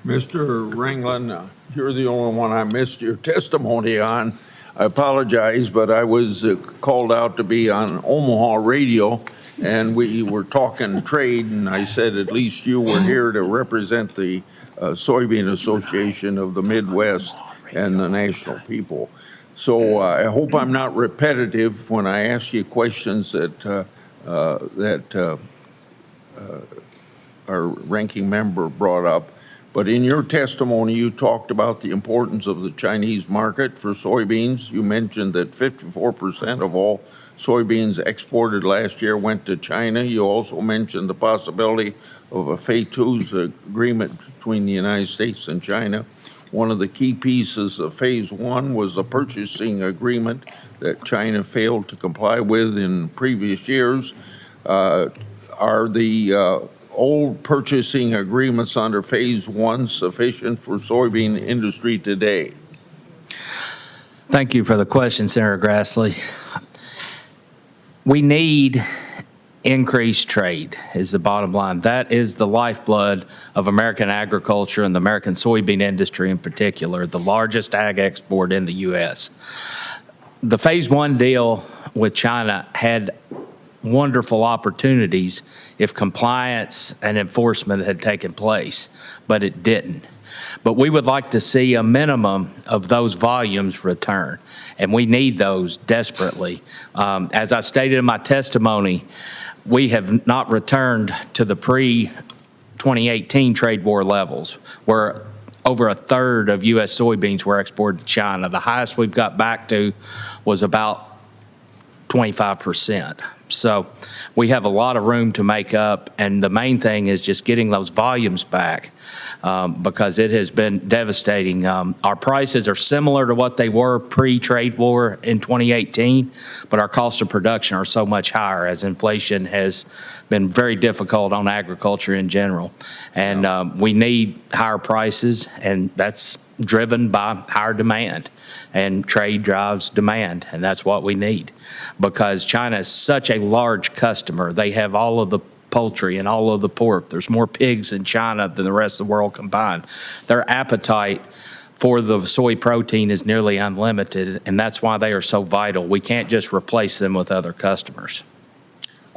Mr. Ringland, you're the only one I missed your testimony on. I apologize, but I was called out to be on Omaha radio, and we were talking trade, and I said at least you were here to represent the Soybean Association of the Midwest and the national people. So I hope I'm not repetitive when I ask you questions that our ranking member brought up. But in your testimony, you talked about the importance of the Chinese market for soybeans. You mentioned that 54% of all soybeans exported last year went to China. You also mentioned the possibility of a Phase 2 agreement between the United States and China. One of the key pieces of Phase 1 was the purchasing agreement that China failed to comply with in previous years. Are the old purchasing agreements under Phase 1 sufficient for soybean industry today? Thank you for the question, Senator Grassley. We need increased trade is the bottom line. That is the lifeblood of American agriculture and the American soybean industry in particular, the largest ag export in the U.S. The Phase 1 deal with China had wonderful opportunities if compliance and enforcement had taken place, but it didn't. But we would like to see a minimum of those volumes return, and we need those desperately. As I stated in my testimony, we have not returned to the pre-2018 trade war levels, where over a third of U.S. soybeans were exported to China. The highest we've got back to was about 25%. So we have a lot of room to make up, and the main thing is just getting those volumes back because it has been devastating. Our prices are similar to what they were pre-trade war in 2018, but our cost of production are so much higher as inflation has been very difficult on agriculture in general. And we need higher prices, and that's driven by higher demand, and trade drives demand, and that's what we need because China is such a large customer. They have all of the poultry and all of the pork. There's more pigs in China than the rest of the world combined. Their appetite for the soy protein is nearly unlimited, and that's why they are so vital. We can't just replace them with other customers.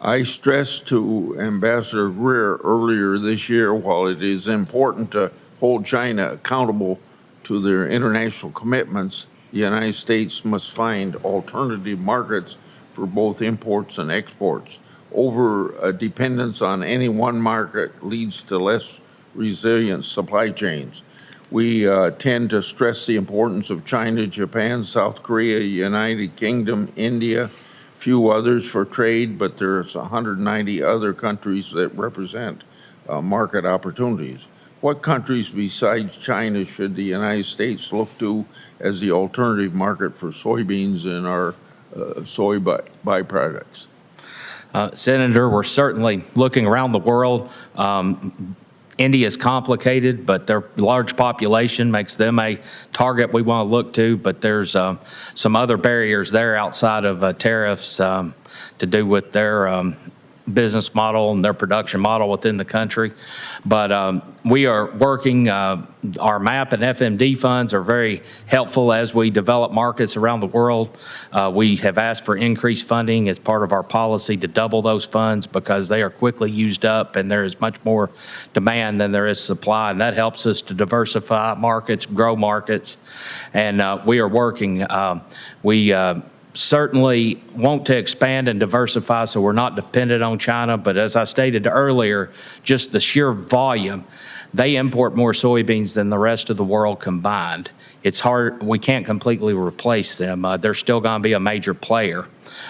I stressed to Ambassador Greer earlier this year, while it is important to hold China accountable to their international commitments, the United States must find alternative markets for both imports and exports. Over dependence on any one market leads to less resilient supply chains. We tend to stress the importance of China, Japan, South Korea, United Kingdom, India, few others for trade, but there's 190 other countries that represent market opportunities. What countries besides China should the United States look to as the alternative market for soybeans and our soy byproducts? Senator, we're certainly looking around the world. India is complicated, but their large population makes them a target we want to look to, but there's some other barriers there outside of tariffs to do with their business model and their production model within the country. But we are working, our MAP and FMD funds are very helpful as we develop markets around the world. We have asked for increased funding as part of our policy to double those funds because they are quickly used up and there is much more demand than there is supply, and that helps us to diversify markets, grow markets, and we are working. We certainly want to expand and diversify so we're not dependent on China, but as I stated earlier, just the sheer volume, they import more soybeans than the rest of the world combined. It's hard, we can't completely replace them. They're still going to be a major player,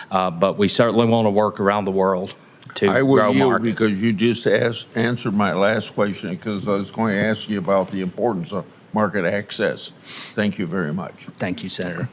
but we certainly want to work around the world to grow markets. Because you just answered my last question, because I was going to ask you about the importance of market access. Thank you very much. Thank you, Senator.